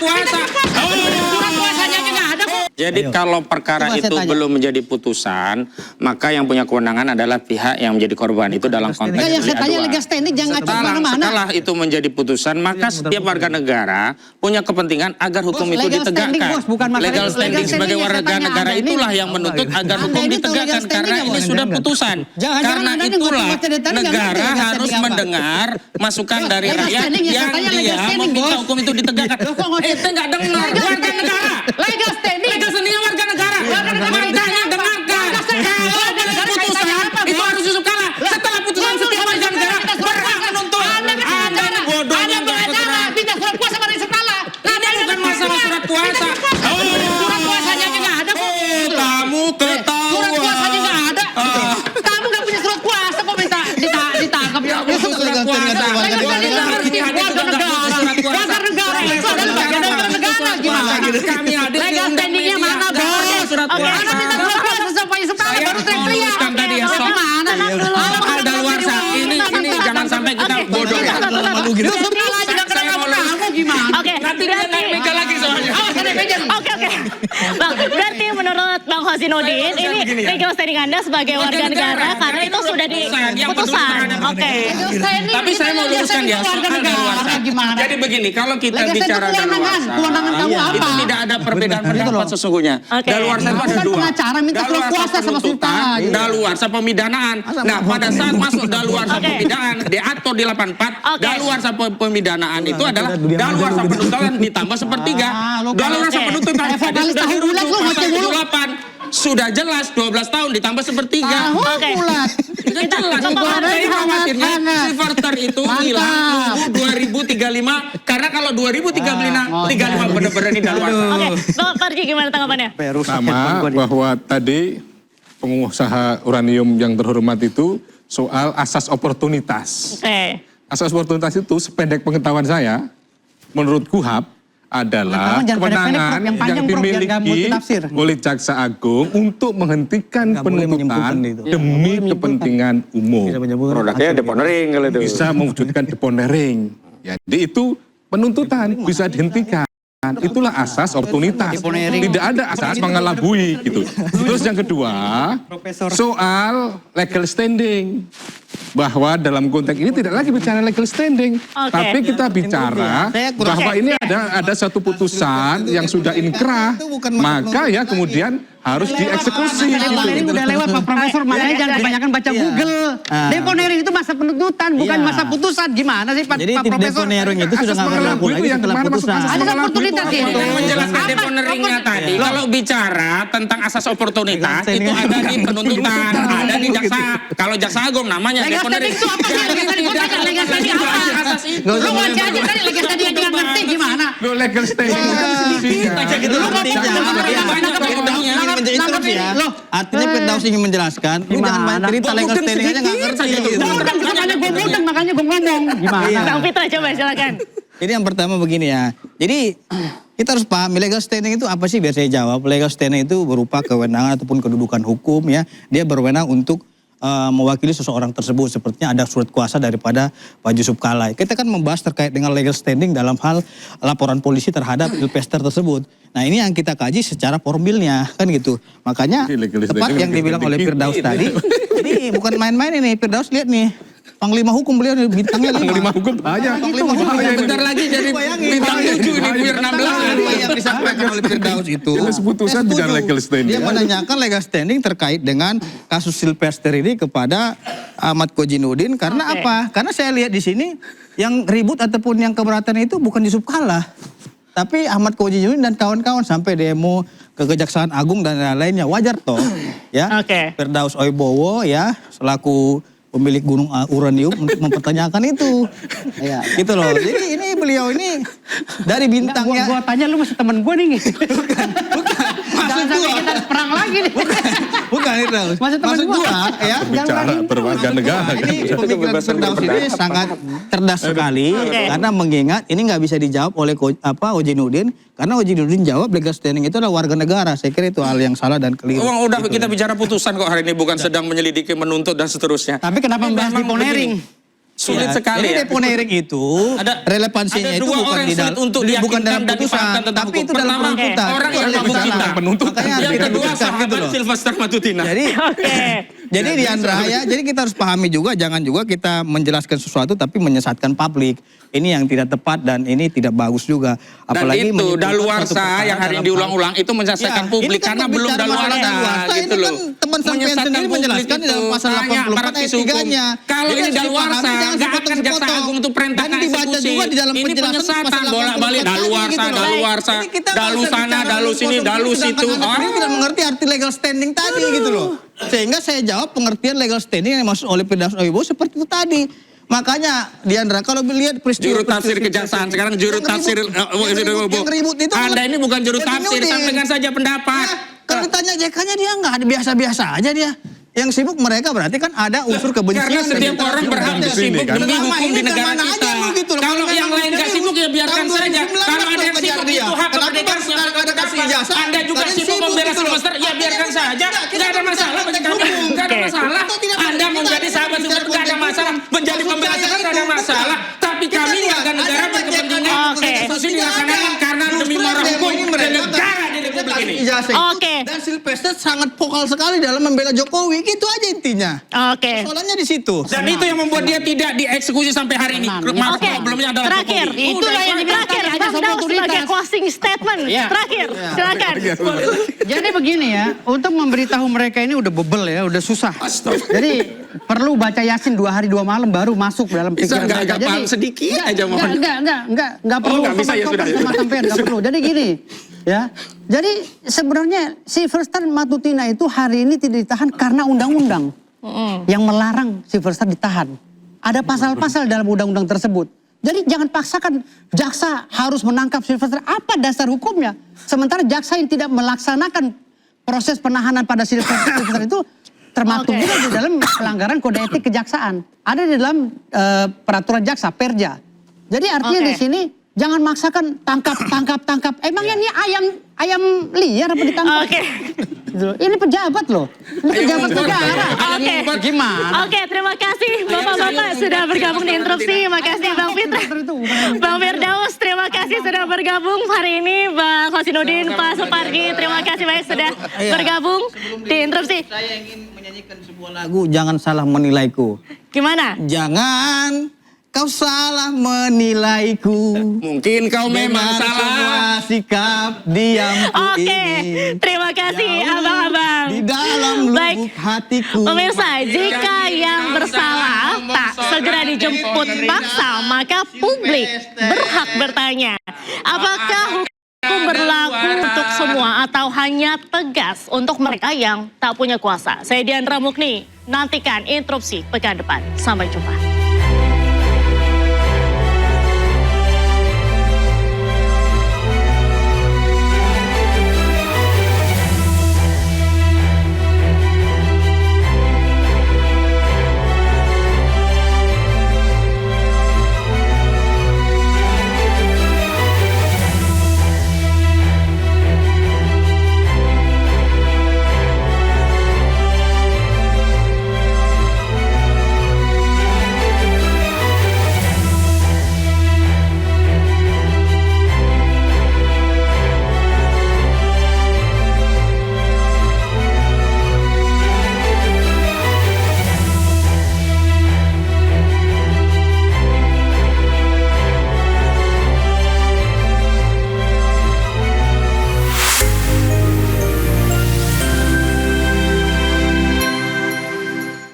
kuasa. Surat kuasanya aja nggak ada kok. Jadi kalau perkara itu belum menjadi putusan, maka yang punya kewenangan adalah pihak yang menjadi korban. Itu dalam konteks Yang saya tanya aduan. legal standing jangan ngacung kemana-mana. Setelah itu menjadi putusan, maka setiap warga negara punya kepentingan agar hukum itu legal standing, ditegakkan. bos, bukan masalah Legal itu. standing Legal sebagai standing yang warga saya tanya negara Anda ini. itulah yang menuntut agar Anda hukum ini tahu ditegakkan legal karena standing ini nggak, sudah Bos? putusan. Jangan-jangan Karena Anda ini buat itulah baca dari tadi nggak ngerti negara legal harus standing apa. mendengar masukan dari legal rakyat standing yang yang saya tanya legal dia standing, meminta bos. hukum itu ditegakkan. Loh, kok nggak- Itu nggak dengar warga negara. Legal standing. Legal standing warga negara. Warga negara Makanya dengarkan. Kalau ada putusan itu harus Yusuf Kala. Setelah putusan setiap warga negara berhak menuntut. Anda ini bodohnya nggak pengacara pindah surat kuasa pada Yusuf Kala. Ini bukan masalah surat kuasa. Surat kuasanya aja nggak ada kok. Kamu ketahuan. Surat kuasanya nggak ada. Kamu nggak punya surat kuasa kok minta ditangkap ya. Surat kuasa. Legal standing harus di warga negara. Warga negara itu adalah bagian dari warga negara gimana? Kami hadir Legal standingnya mana bos? Surat kuasa. Anda minta surat kuasa sama Yusuf Kala Saya baru mau teriak-teriak. luruskan tadi ya, Sob. Gimana? Kadaluarsa. Ini jangan sampai kita bodoh ya. Yusuf Kala juga kena kamu gimana? Oke, Nanti dia naik meja lagi soalnya. Oke. Bang, berarti menurut Bang Hozinudin, ini legal standing Anda sebagai warga negara karena itu sudah di putusan. Oke. Tapi saya mau luruskan ya soal kadaluarsa. Gimana? Jadi begini, kalau kita Legal bicara standing daluarsa, kewenangan kamu apa? itu tidak ada perbedaan pendapat sesungguhnya. Oke. Daluarsa itu ada Bukan dua. pengacara minta surat Daluarsa kuasa sama penuntutan, sultan. daluarsa pemidanaan. Nah, pada saat masuk daluarsa Oke. pemidanaan diatur di 84, Oke. daluarsa pemidanaan itu adalah daluarsa penuntutan ditambah sepertiga. Daluarsa Oke. penuntutan tadi Vokalis sudah tahu bulat dirujuk lu, pasal ngoceh mulu. 78. Sudah jelas 12 tahun ditambah sepertiga. Oke. Bulat. Itu jelas. Jadi khawatirnya si Verter itu hilang nunggu 2035 karena kalau 2035 benar-benar ini daluarsa. Oke, Bang Parji gimana tanggapannya? Sama bahwa tadi pengusaha uranium yang terhormat itu soal asas oportunitas. Oke. Asas oportunitas itu sependek pengetahuan saya, menurut KUHAP adalah Pengetahuan jangan pendek-pendek, kewenangan Prof, yang yang panjang, Prof, biar nggak dimiliki multitafsir. oleh Jaksa Agung untuk menghentikan penuntutan demi kepentingan umum. Produknya deponering kalau itu. Bisa mewujudkan deponering. Jadi itu penuntutan bisa dihentikan. Itulah asas oportunitas. Tidak ada asas mengelabui gitu. Terus yang kedua, soal legal standing. Bahwa dalam konteks ini tidak lagi bicara legal standing. Oke. Tapi kita bicara bahwa ini ada satu putusan yang sudah inkrah. Maka ya kemudian harus dieksekusi. Deponering udah lewat Pak Profesor, makanya jangan kebanyakan baca Google. Deponering itu masa penuntutan, bukan masa putusan. Gimana sih Pak Jadi Profesor? deponering itu sudah nggak berlaku lagi setelah putusan. Ada oportunitas ya? Menjelaskan deponeringnya tadi, kalau bicara tentang asas oportunitas itu ada di penuntutan, ada di jaksa. Kalau jaksa agung namanya Legal deponering. standing itu apa sih? Legal standing apa? Asas itu. Lu baca aja tadi legal standing aja nggak ngerti gimana? Lo legal standing itu kan sedikit. Loh, artinya Firdaus ingin menjelaskan, lu jangan main cerita legal standing aja nggak ngerti gitu. Bukan makanya gue mudeng, makanya gue ngomong. Gimana? Bang Fitra coba silakan. Jadi yang pertama begini ya, jadi kita harus paham legal standing itu apa sih biar saya jawab. Legal standing itu berupa kewenangan ataupun kedudukan hukum ya. Dia berwenang untuk mewakili seseorang tersebut. Sepertinya ada surat kuasa daripada Pak Yusuf Kala. Kita kan membahas terkait dengan legal standing dalam hal laporan polisi terhadap Pilpester tersebut. Nah ini yang kita kaji secara formilnya kan gitu. Makanya tepat yang dibilang oleh Firdaus tadi. Ini bukan main-main ini. Firdaus lihat nih. Panglima hukum beliau nih, bintangnya 5. Panglima hukum banyak. Panglima hukum Bentar lagi jadi bintang 7 ini biar 16. Yang disampaikan oleh Firdaus itu. Itu seputusan bicara legal standing. Dia menanyakan legal standing terkait dengan kasus Silvester ini kepada Ahmad Kojinuddin. Karena apa? Karena saya lihat di sini yang ribut ataupun yang keberatan itu bukan Yusuf Kala. Tapi Ahmad Kojinuddin dan kawan-kawan sampai demo ke Kejaksaan Agung dan lain-lainnya. Wajar toh ya. Oke. Firdaus Oibowo ya selaku pemilik gunung uranium untuk mempertanyakan itu. Ya, gitu loh. Jadi ini beliau ini dari bintangnya. Gue tanya lu masih temen gue nih. Bukan. Jangan sampai kita perang lagi nih. Bukan itu. Maksud gua ya. Bicara berwarga negara. Ini pemikiran Firdaus ini sangat cerdas sekali. Karena mengingat ini nggak bisa dijawab oleh Kojinuddin. Karena Kojinuddin jawab legal standing itu adalah warga negara. Saya kira itu hal yang salah dan keliru. Udah kita bicara putusan kok hari ini bukan sedang menyelidiki, menuntut dan seterusnya. Tapi kenapa membahas deponering? sulit sekali Jadi ya. deponering itu relevansinya ada itu dua bukan orang di sulit dalam untuk bukan dalam diyakinkan dan putusan, dipahamkan tentang tapi hukum. itu dalam Pertama, penuntutan. orang Itu yang lebih mabuk salah. cinta. Penuntutan. Makanya harus Yang kita kedua dudukkan gitu sahabat loh. Sylvester Matutina. Jadi Oke. jadi Diandra ya, jadi kita harus pahami juga, jangan juga kita menjelaskan sesuatu tapi menyesatkan publik. Ini yang tidak tepat dan ini tidak bagus juga. Dan Apalagi itu menyebutkan suatu daluarsa perkara yang hari dalam ini diulang-ulang itu Ya, menyesatkan publik ini kan karena belum berbicara masalah daluarsa gitu ini loh. kan teman sampean sendiri menjelaskan di dalam pasal 84 ayat 3-nya. Kalau ini daluarsa, nggak akan Jaksa Agung untuk perintahkan Dan dibaca eksekusi. juga di dalam Ini penjelasan penyesatan pasal 84 bolak-balik tadi daluarsa, gitu loh. daluarsa, Ini kita dalu nggak usah sana, bicara dalu sini, kosong, dalu sedangkan situ. Anda sendiri tidak mengerti arti legal standing tadi gitu loh. Sehingga saya jawab pengertian legal standing yang dimaksud oleh Firdaus Wibowo seperti itu tadi. Makanya Diandra kalau melihat peristiwa Juru tafsir kejaksaan sekarang juru tafsir yang ribut itu Anda ini bukan juru Jadi tafsir, Nurdin. sampaikan saja pendapat. Kalau ditanya JK-nya dia nggak ada biasa-biasa aja dia. Yang sibuk mereka berarti kan ada unsur kebencian. Karena setiap dan orang berhak di sini, sibuk kan? demi Selama hukum ini di negara kemana kita. aja lu gitu loh. Kalau Kalau yang memang lain nggak dari sibuk ya biarkan tahun saja. 2019 Kalau ada yang kejar sibuk dia. itu hak Kenapa kemerdekaan baru sekarang ada kasih ijazah? Anda juga Kalian sibuk membela gitu loh. Sylvester, ya biarkan saja. Nggak ada masalah bagi kami. Nggak ada masalah. Anda menjadi sahabat Sylvester nggak ada masalah. Menjadi pembela Sylvester nggak ada masalah. Tapi kami warga negara berkepentingan eksekusi dilaksanakan karena demi moral hukum dan negara di Republik ini. Oke. Dan Sylvester sangat vokal sekali dalam membela Jokowi. Itu aja intinya. Oke. Soalnya di situ. Dan itu yang membuat dia tidak dieksekusi sampai hari ini. Maaf, Oke. problemnya adalah Terakhir. Jokowi. Itulah yang Terakhir. dibilang Bang sama Daus sebagai otoritas. closing statement. Ya. Terakhir. Silakan. Jadi begini ya, untuk memberitahu mereka ini udah bebel ya, udah susah. Jadi perlu baca Yasin 2 hari 2 malam baru masuk dalam Bisa pikiran nggak mereka. agak paham sedikit aja mohon. Enggak perlu nggak bisa, ya sudah, ya sama sudah. sampean, nggak perlu. Jadi gini, ya. Jadi sebenarnya Sylvester Matutina itu hari ini tidak ditahan karena undang-undang yang melarang Sylvester ditahan. Ada pasal-pasal dalam undang-undang tersebut. Jadi jangan paksakan jaksa harus menangkap Sylvester. Apa dasar hukumnya? Sementara jaksa yang tidak melaksanakan proses penahanan pada Sylvester itu termaktub Oke. juga di dalam pelanggaran kode etik kejaksaan. Ada di dalam peraturan jaksa, Perja. Jadi artinya Oke. di sini jangan maksakan tangkap. Emangnya ini ayam liar apa ditangkap? Oke. Gitu loh. Ini pejabat loh. Ini pejabat negara. Oke. Gimana? Oke, terima kasih Bapak-bapak sudah bergabung di interupsi. Makasih Bang Fitra. Bang Firdaus, terima kasih sudah bergabung hari ini. Bang Hosinuddin, Pak Supardi, terima kasih banyak sudah bergabung di interupsi. Saya ingin menyanyikan sebuah lagu, Jangan Salah Menilaiku. Gimana? Jangan kau salah menilaiku. Mungkin kau memang Dengan salah. semua sikap diamku Oke, ini. terima kasih Jauh abang-abang. Di dalam Baik. lubuk hatiku. Pemirsa, jika yang bersalah tak segera dijemput paksa, maka publik berhak bertanya, apakah hukum berlaku untuk semua atau hanya tegas untuk mereka yang tak punya kuasa? Saya Diandra Mukni, nantikan interupsi pekan depan. Sampai jumpa.